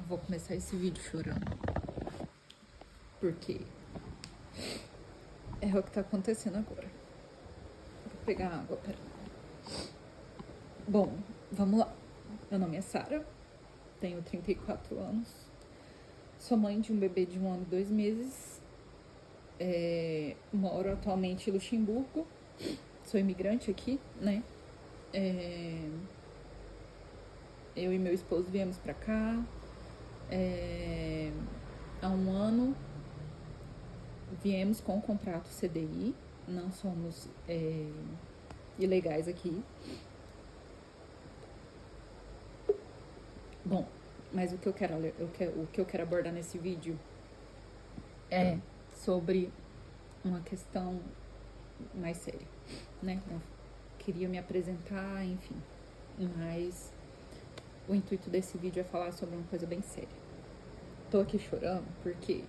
vou começar esse vídeo chorando. Porque é o que tá acontecendo agora. Vou pegar água, pera. Bom, vamos lá. Meu nome é Sara, tenho 34 anos. Sou mãe de um bebê de 1 ano e 2 meses. Moro atualmente em Luxemburgo. Sou imigrante aqui, né? Eu e meu esposo viemos pra cá há 1 ano. Viemos com o contrato CDI, não somos ilegais aqui. Bom, mas o que eu quero abordar nesse vídeo é sobre uma questão mais séria, né? Eu queria me apresentar, enfim, mas o intuito desse vídeo é falar sobre uma coisa bem séria. Tô aqui chorando porque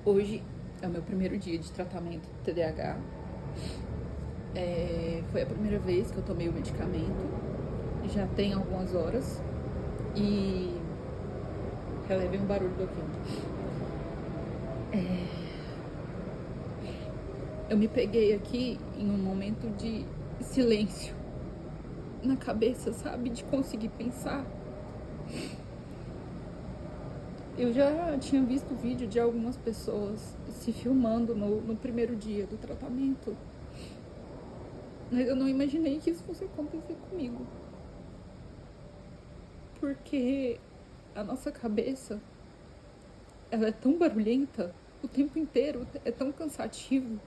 hoje é o meu primeiro dia de tratamento de TDAH. Foi a primeira vez que eu tomei o medicamento. Já tem algumas horas. E relevem o barulho do ouvido. Eu me peguei aqui em um momento de silêncio na cabeça, sabe? De conseguir pensar. Eu já tinha visto vídeo de algumas pessoas se filmando no primeiro dia do tratamento. Mas eu não imaginei que isso fosse acontecer comigo. Porque a nossa cabeça, ela é tão barulhenta o tempo inteiro, é tão cansativo.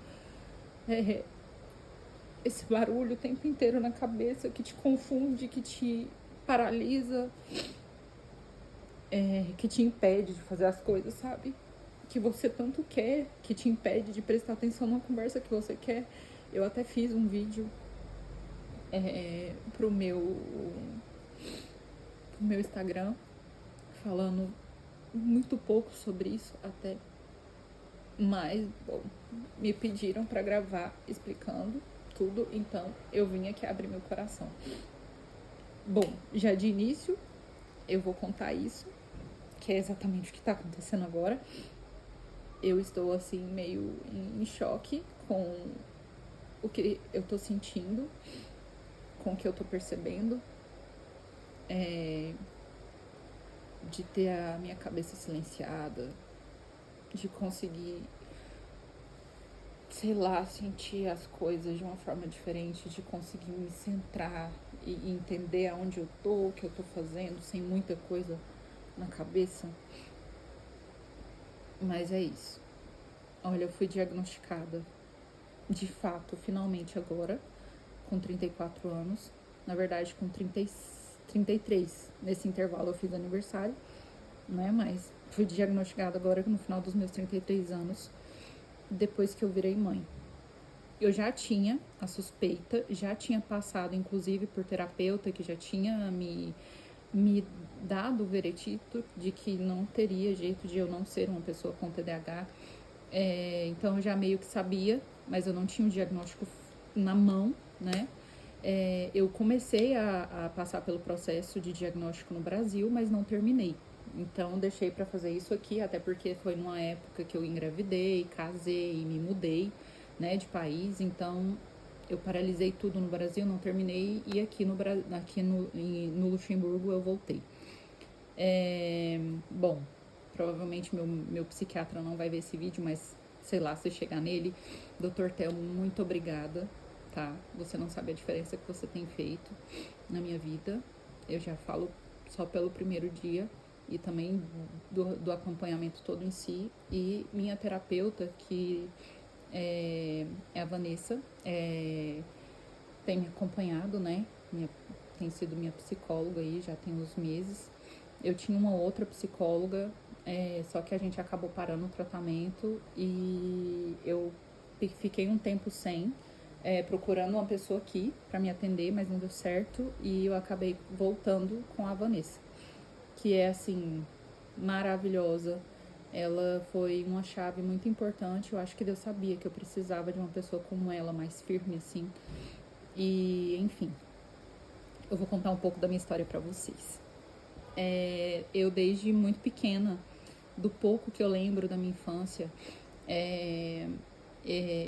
Esse barulho o tempo inteiro na cabeça que te confunde, que te paralisa, que te impede de fazer as coisas, sabe? Que você tanto quer, que te impede de prestar atenção numa conversa que você quer. Eu até fiz um vídeo pro meu Instagram falando muito pouco sobre isso até. Mas, bom, me pediram pra gravar explicando tudo, então eu vim aqui abrir meu coração. Bom, já de início eu vou contar isso, que é exatamente o que tá acontecendo agora. Eu estou assim meio em choque com o que eu tô sentindo, com o que eu tô percebendo, de ter a minha cabeça silenciada, de conseguir, sei lá, sentir as coisas de uma forma diferente, de conseguir me centrar e entender aonde eu tô, o que eu tô fazendo, sem muita coisa na cabeça. Mas é isso. Olha, eu fui diagnosticada, de fato, finalmente agora, com 34 anos. Na verdade, com 33. Nesse intervalo eu fiz aniversário, né? Mas fui diagnosticada agora no final dos meus 33 anos, depois que eu virei mãe. Eu já tinha a suspeita, já tinha passado, inclusive, por terapeuta, que já tinha me dado o veredito de que não teria jeito de eu não ser uma pessoa com TDAH. Então eu já meio que sabia, mas eu não tinha o diagnóstico na mão, né? Eu comecei a passar pelo processo de diagnóstico no Brasil, mas não terminei. Então deixei para fazer isso aqui, até porque foi numa época que eu engravidei, casei e me mudei, né, de país. Então eu paralisei tudo no Brasil, não terminei, e aqui no Luxemburgo eu voltei. Bom, provavelmente meu psiquiatra não vai ver esse vídeo, mas sei lá, se chegar nele, Dr. Telmo, muito obrigada, tá? Você não sabe a diferença que você tem feito na minha vida. Eu já falo só pelo primeiro dia e também do acompanhamento todo em si. E minha terapeuta, que é a Vanessa, tem me acompanhado, né? Tem sido minha psicóloga aí já tem uns meses. Eu tinha uma outra psicóloga, só que a gente acabou parando o tratamento e eu fiquei um tempo sem, procurando uma pessoa aqui para me atender, mas não deu certo, e eu acabei voltando com a Vanessa, que é assim, maravilhosa. Ela foi uma chave muito importante. Eu acho que Deus sabia que eu precisava de uma pessoa como ela, mais firme assim. E enfim, eu vou contar um pouco da minha história para vocês. eu desde muito pequena, do pouco que eu lembro da minha infância,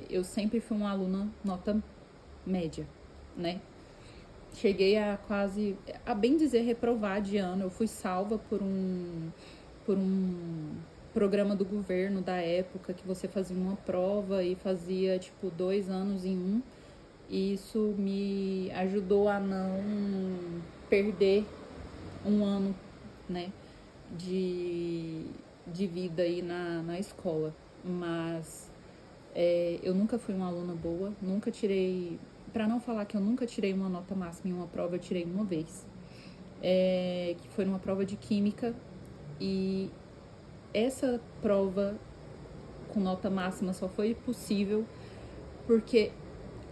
eu sempre fui uma aluna nota média, né? Cheguei a quase, a bem dizer, reprovar de ano. Eu fui salva por um programa do governo da época, que você fazia uma prova e fazia, tipo, 2 anos em um. E isso me ajudou a não perder um ano, né, de, de vida aí na escola. Mas eu nunca fui uma aluna boa, nunca tirei... Para não falar que eu nunca tirei uma nota máxima em uma prova, eu tirei uma vez. Que foi numa prova de química. E essa prova com nota máxima só foi possível porque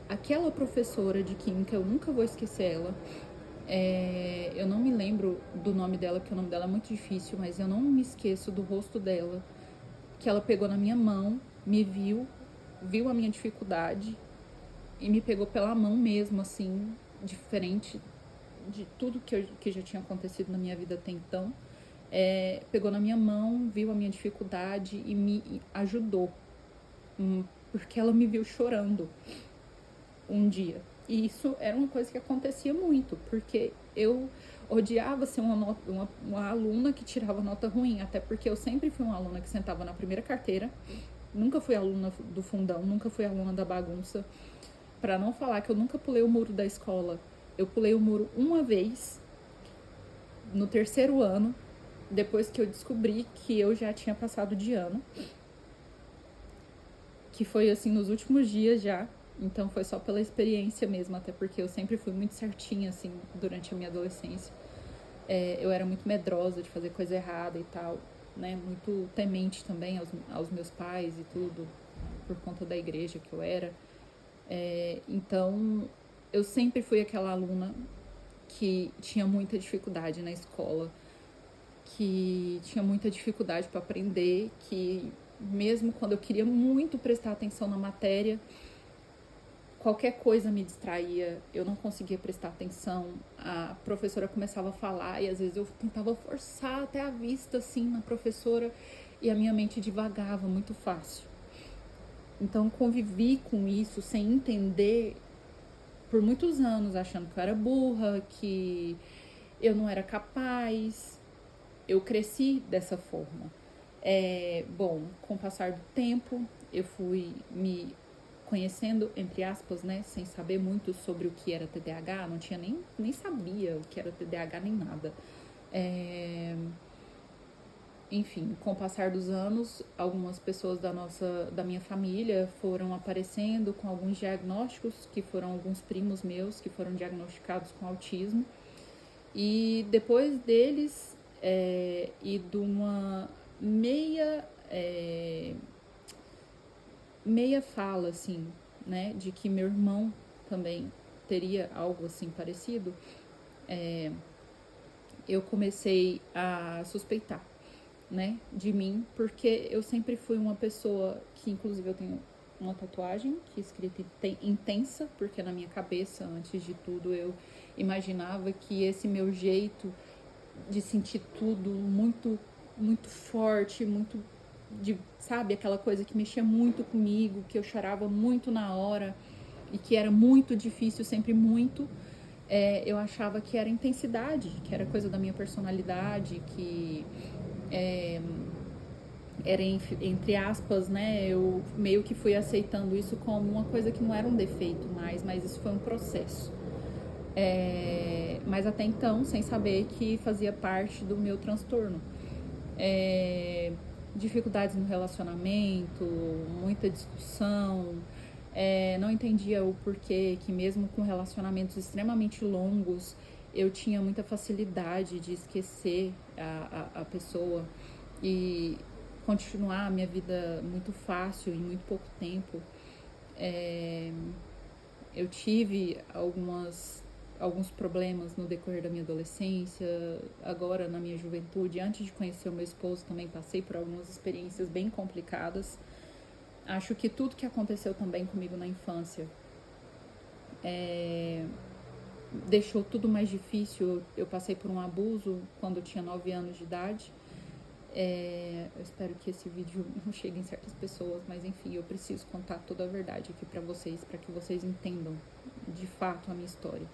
aquela professora de química, eu nunca vou esquecer ela. Eu não me lembro do nome dela, porque o nome dela é muito difícil, mas eu não me esqueço do rosto dela, que ela pegou na minha mão, me viu a minha dificuldade e me pegou pela mão mesmo, assim, diferente de tudo que já tinha acontecido na minha vida até então. Pegou na minha mão, viu a minha dificuldade e me ajudou, porque ela me viu chorando um dia. E isso era uma coisa que acontecia muito, porque eu odiava ser uma aluna que tirava nota ruim, até porque eu sempre fui uma aluna que sentava na primeira carteira, nunca fui aluna do fundão, nunca fui aluna da bagunça. Para não falar que eu nunca pulei o muro da escola, eu pulei o muro uma vez, no 3º ano, depois que eu descobri que eu já tinha passado de ano, que foi assim nos últimos dias já. Então foi só pela experiência mesmo, até porque eu sempre fui muito certinha, assim, durante a minha adolescência. Eu era muito medrosa de fazer coisa errada e tal, né? Muito temente também aos meus pais e tudo, por conta da igreja que eu era. Então, eu sempre fui aquela aluna que tinha muita dificuldade na escola, que tinha muita dificuldade para aprender, que mesmo quando eu queria muito prestar atenção na matéria, qualquer coisa me distraía, eu não conseguia prestar atenção, a professora começava a falar e às vezes eu tentava forçar até a vista assim na professora e a minha mente divagava muito fácil. Então convivi com isso sem entender por muitos anos, achando que eu era burra, que eu não era capaz. Eu cresci dessa forma. Bom, com o passar do tempo, eu fui me conhecendo, entre aspas, né, sem saber muito sobre o que era TDAH, não tinha nem sabia o que era TDAH nem nada. Enfim, com o passar dos anos, algumas pessoas da minha família foram aparecendo com alguns diagnósticos, que foram alguns primos meus que foram diagnosticados com autismo. E depois deles, e de uma meia fala, assim, né, de que meu irmão também teria algo assim parecido, eu comecei a suspeitar, né, de mim, porque eu sempre fui uma pessoa que, inclusive, eu tenho uma tatuagem que é escrita intensa, porque na minha cabeça, antes de tudo, eu imaginava que esse meu jeito de sentir tudo muito, muito forte, muito, sabe, aquela coisa que mexia muito comigo, que eu chorava muito na hora e que era muito difícil, sempre muito, eu achava que era intensidade, que era coisa da minha personalidade, que era entre aspas, né, eu meio que fui aceitando isso como uma coisa que não era um defeito mais, mas isso foi um processo. Mas até então, sem saber que fazia parte do meu transtorno. Dificuldades no relacionamento, muita discussão, não entendia o porquê que mesmo com relacionamentos extremamente longos, eu tinha muita facilidade de esquecer a pessoa e continuar a minha vida muito fácil em muito pouco tempo. Eu tive alguns problemas no decorrer da minha adolescência, agora na minha juventude. Antes de conhecer o meu esposo, também passei por algumas experiências bem complicadas. Acho que tudo que aconteceu também comigo na infância deixou tudo mais difícil. Eu passei por um abuso quando eu tinha 9 anos de idade. Eu espero que esse vídeo não chegue em certas pessoas, mas enfim, eu preciso contar toda a verdade aqui pra vocês, pra que vocês entendam de fato a minha história.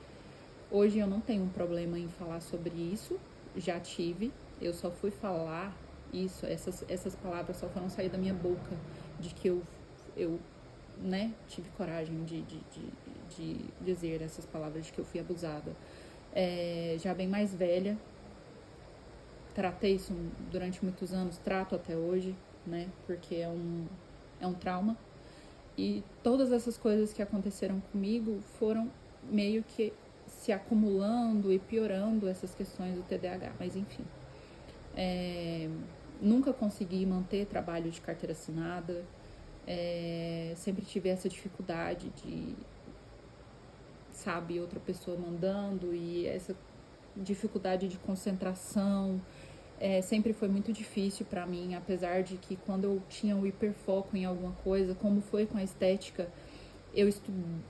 Hoje eu não tenho um problema em falar sobre isso, já tive, eu só fui falar isso, essas palavras só foram sair da minha boca, de que eu né, tive coragem de dizer essas palavras, de que eu fui abusada. Já bem mais velha, tratei isso durante muitos anos, trato até hoje, né, porque é um trauma. E todas essas coisas que aconteceram comigo foram meio que se acumulando e piorando essas questões do TDAH, mas enfim. Nunca consegui manter trabalho de carteira assinada, sempre tive essa dificuldade de, sabe, outra pessoa mandando, e essa dificuldade de concentração, sempre foi muito difícil pra mim, apesar de que quando eu tinha o hiperfoco em alguma coisa, como foi com a estética, eu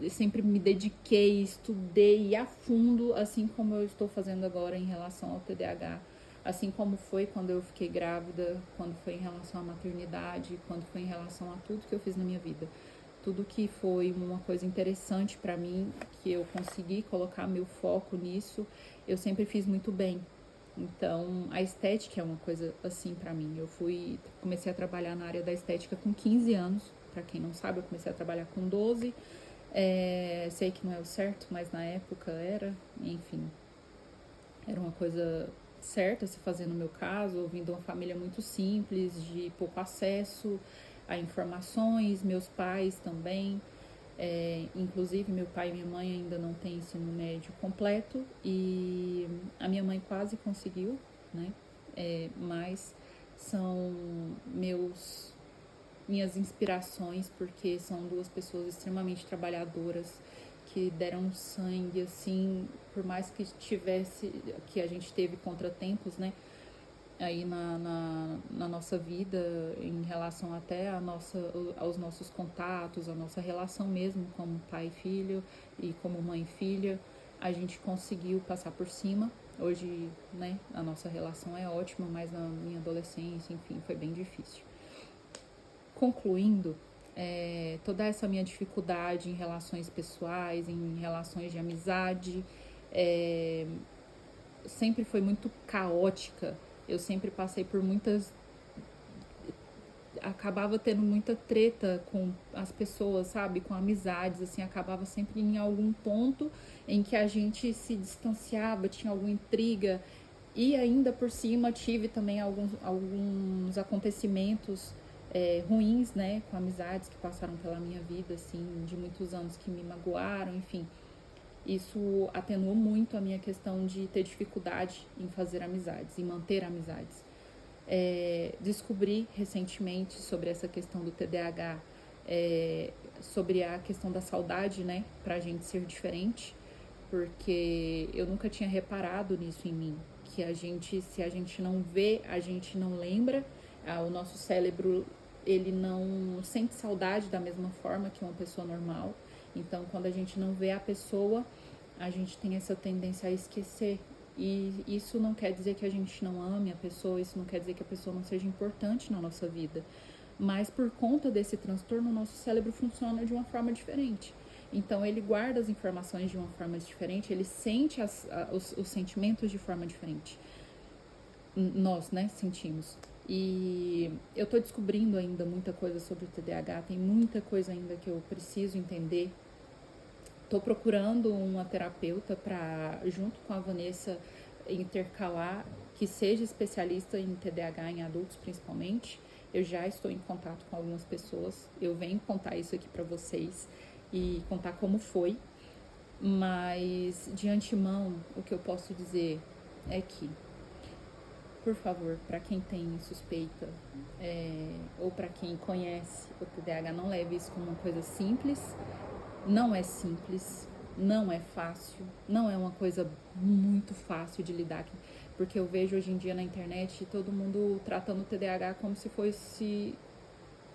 sempre me dediquei, estudei a fundo, assim como eu estou fazendo agora em relação ao TDAH, assim como foi quando eu fiquei grávida, quando foi em relação à maternidade, quando foi em relação a tudo que eu fiz na minha vida. Tudo que foi uma coisa interessante pra mim, que eu consegui colocar meu foco nisso, eu sempre fiz muito bem. Então, a estética é uma coisa assim pra mim. Comecei a trabalhar na área da estética com 15 anos. Pra quem não sabe, eu comecei a trabalhar com 12. Sei que não é o certo, mas na época era. Enfim, era uma coisa certa a se fazer no meu caso. Eu vim de uma família muito simples, de pouco acesso a informações. Meus pais também. Inclusive, meu pai e minha mãe ainda não têm ensino médio completo, e a minha mãe quase conseguiu, né? Mas são minhas inspirações, porque são duas pessoas extremamente trabalhadoras, que deram sangue, assim, por mais que a gente teve contratempos, né? Aí na nossa vida, em relação até aos nossos contatos, a nossa relação mesmo como pai e filho e como mãe e filha, a gente conseguiu passar por cima. Hoje, né, a nossa relação é ótima, mas na minha adolescência, enfim, foi bem difícil. Concluindo, toda essa minha dificuldade em relações pessoais, em relações de amizade, sempre foi muito caótica. Eu sempre passei por acabava tendo muita treta com as pessoas, sabe? Com amizades, assim, acabava sempre em algum ponto em que a gente se distanciava, tinha alguma intriga. E ainda por cima tive também alguns acontecimentos ruins, né? Com amizades que passaram pela minha vida, assim, de muitos anos, que me magoaram, enfim. Isso atenuou muito a minha questão de ter dificuldade em fazer amizades, em manter amizades. Descobri recentemente sobre essa questão do TDAH, sobre a questão da saudade, né, pra gente ser diferente, porque eu nunca tinha reparado nisso em mim, que se a gente não vê, a gente não lembra, o nosso cérebro, ele não sente saudade da mesma forma que uma pessoa normal. Então, quando a gente não vê a pessoa, a gente tem essa tendência a esquecer. E isso não quer dizer que a gente não ame a pessoa, isso não quer dizer que a pessoa não seja importante na nossa vida. Mas por conta desse transtorno, o nosso cérebro funciona de uma forma diferente. Então, ele guarda as informações de uma forma diferente, ele sente os sentimentos de forma diferente. Nós, né, sentimos. E eu tô descobrindo ainda muita coisa sobre o TDAH, tem muita coisa ainda que eu preciso entender. Tô procurando uma terapeuta para, junto com a Vanessa, intercalar, que seja especialista em TDAH em adultos principalmente. Eu já estou em contato com algumas pessoas, eu venho contar isso aqui para vocês e contar como foi. Mas de antemão, o que eu posso dizer é que, por favor, para quem tem suspeita, ou para quem conhece o TDAH, não leve isso como uma coisa simples. Não é simples, não é fácil, não é uma coisa muito fácil de lidar, porque eu vejo hoje em dia na internet todo mundo tratando o TDAH como se fosse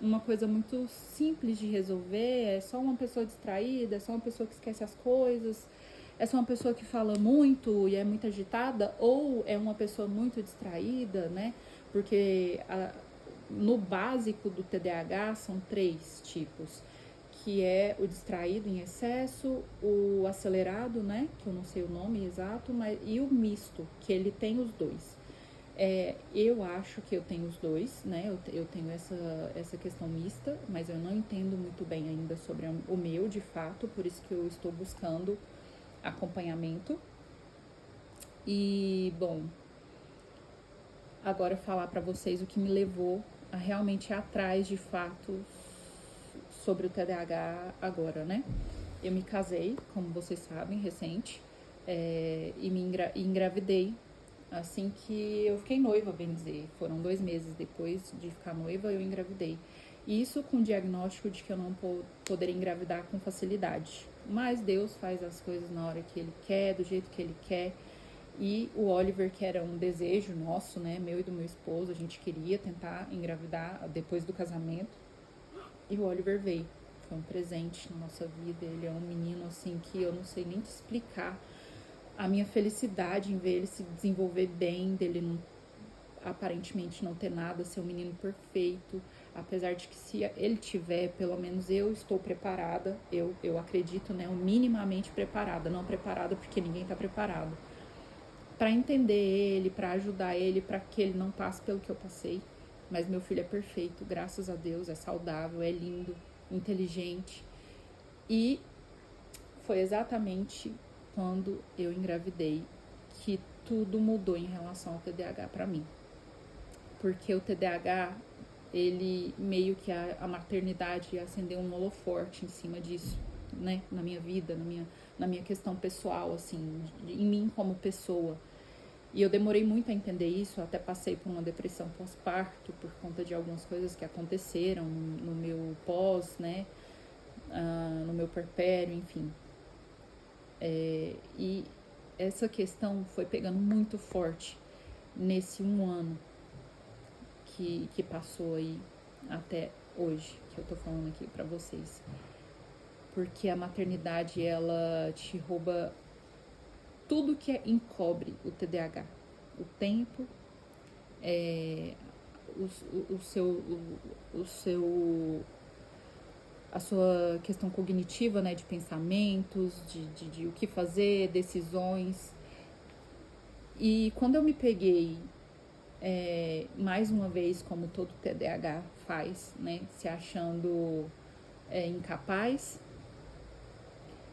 uma coisa muito simples de resolver, é só uma pessoa distraída, é só uma pessoa que esquece as coisas. é só uma pessoa que fala muito e é muito agitada, ou é uma pessoa muito distraída, né? Porque no básico do TDAH são 3 tipos, que é o distraído em excesso, o acelerado, né? Que eu não sei o nome exato, e o misto, que ele tem os dois. Eu acho que eu tenho os dois, né? Eu tenho essa questão mista, mas eu não entendo muito bem ainda sobre o meu, de fato, por isso que eu estou buscando acompanhamento. E, bom, agora falar para vocês o que me levou a realmente ir atrás, de fato, sobre o TDAH agora, né? Eu me casei, como vocês sabem, recente, e engravidei assim que eu fiquei noiva, bem dizer. Foram 2 meses depois de ficar noiva, eu engravidei. Isso com o diagnóstico de que eu não poderia engravidar com facilidade. Mas Deus faz as coisas na hora que Ele quer, do jeito que Ele quer. E o Oliver, que era um desejo nosso, né, meu e do meu esposo, a gente queria tentar engravidar depois do casamento. E o Oliver veio. Foi um presente na nossa vida. Ele é um menino, assim, que eu não sei nem te explicar a minha felicidade em ver ele se desenvolver bem, dele não, aparentemente não ter nada, ser um menino perfeito, apesar de que se ele tiver, pelo menos eu estou preparada, eu acredito, né, minimamente preparada, não preparada porque ninguém está preparado, para entender ele, para ajudar ele, para que ele não passe pelo que eu passei. Mas meu filho é perfeito, graças a Deus, é saudável, é lindo, inteligente. E foi exatamente quando eu engravidei que tudo mudou em relação ao TDAH para mim. Porque o TDAH, ele meio que a maternidade acendeu um holoforte em cima disso, né? Na minha vida, na minha questão pessoal, assim, em mim como pessoa. E eu demorei muito a entender isso, até passei por uma depressão pós-parto por conta de algumas coisas que aconteceram no meu pós, né? No meu puerpério, enfim. E essa questão foi pegando muito forte nesse 1 ano que passou aí até hoje, que eu tô falando aqui pra vocês. Porque a maternidade, ela te rouba tudo que encobre o TDAH. O tempo, a sua questão cognitiva, né, de pensamentos, de o que fazer, decisões. E quando eu me peguei, mais uma vez, como todo TDAH faz, né, se achando incapaz,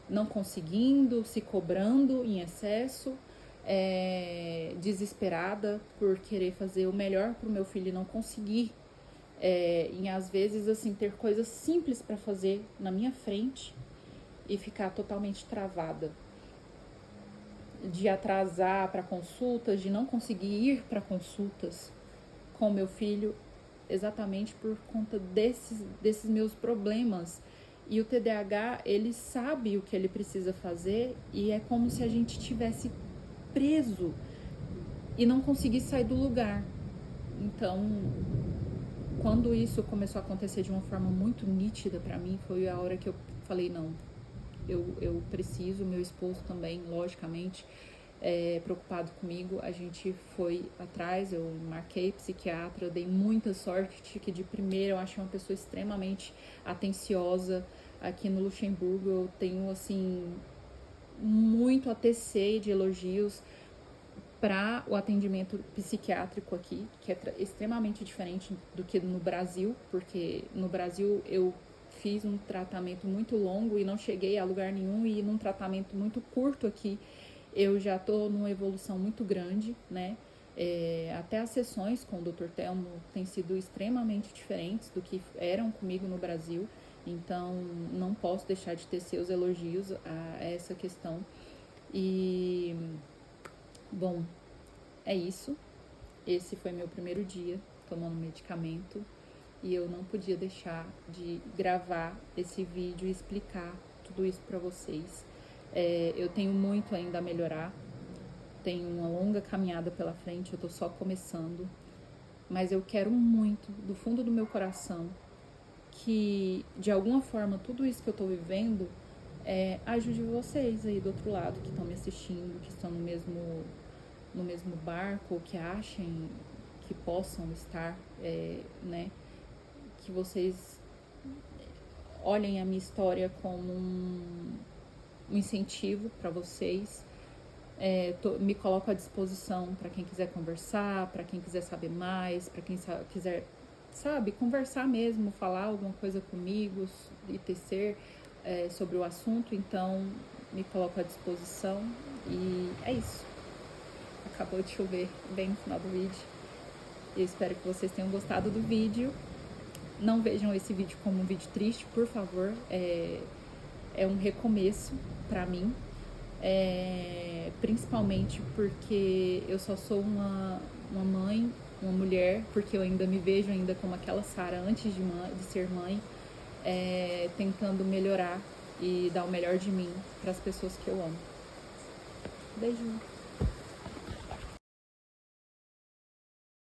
não conseguindo, se cobrando em excesso, desesperada por querer fazer o melhor para o meu filho e não conseguir, em às vezes assim ter coisas simples para fazer na minha frente e ficar totalmente travada, de atrasar para consultas, de não conseguir ir para consultas com meu filho, exatamente por conta desses meus problemas. E o TDAH, ele sabe o que ele precisa fazer e é como se a gente tivesse preso e não conseguisse sair do lugar. Então, quando isso começou a acontecer de uma forma muito nítida para mim, foi a hora que eu falei, não, eu preciso, meu esposo também, logicamente, preocupado comigo, a gente foi atrás, eu marquei psiquiatra, eu dei muita sorte que de primeira eu achei uma pessoa extremamente atenciosa. Aqui no Luxemburgo eu tenho, assim, muito ATC de elogios para o atendimento psiquiátrico aqui, que é extremamente diferente do que no Brasil, porque no Brasil eu fiz um tratamento muito longo e não cheguei a lugar nenhum, e num tratamento muito curto aqui eu já estou numa evolução muito grande, né? Até as sessões com o Dr. Telmo têm sido extremamente diferentes do que eram comigo no Brasil, então não posso deixar de tecer os elogios a essa questão. E, bom, é isso. Esse foi meu primeiro dia tomando medicamento e eu não podia deixar de gravar esse vídeo e explicar tudo isso para vocês. Eu tenho muito ainda a melhorar, tenho uma longa caminhada pela frente, eu tô só começando, mas eu quero muito, do fundo do meu coração, que de alguma forma tudo isso que eu tô vivendo ajude vocês aí do outro lado que estão me assistindo, que estão no mesmo barco, ou que achem que possam estar, né? Que vocês olhem a minha história como um incentivo para vocês. Me coloco à disposição para quem quiser conversar, para quem quiser saber mais, para quem quiser, sabe, conversar mesmo, falar alguma coisa comigo e tecer sobre o assunto. Então, me coloco à disposição e é isso. Acabou de chover bem no final do vídeo. Eu espero que vocês tenham gostado do vídeo. Não vejam esse vídeo como um vídeo triste, por favor. É um recomeço para mim. Principalmente porque eu só sou uma mãe, uma mulher, porque eu ainda me vejo ainda como aquela Sara antes de ser mãe, tentando melhorar e dar o melhor de mim para as pessoas que eu amo. Beijo.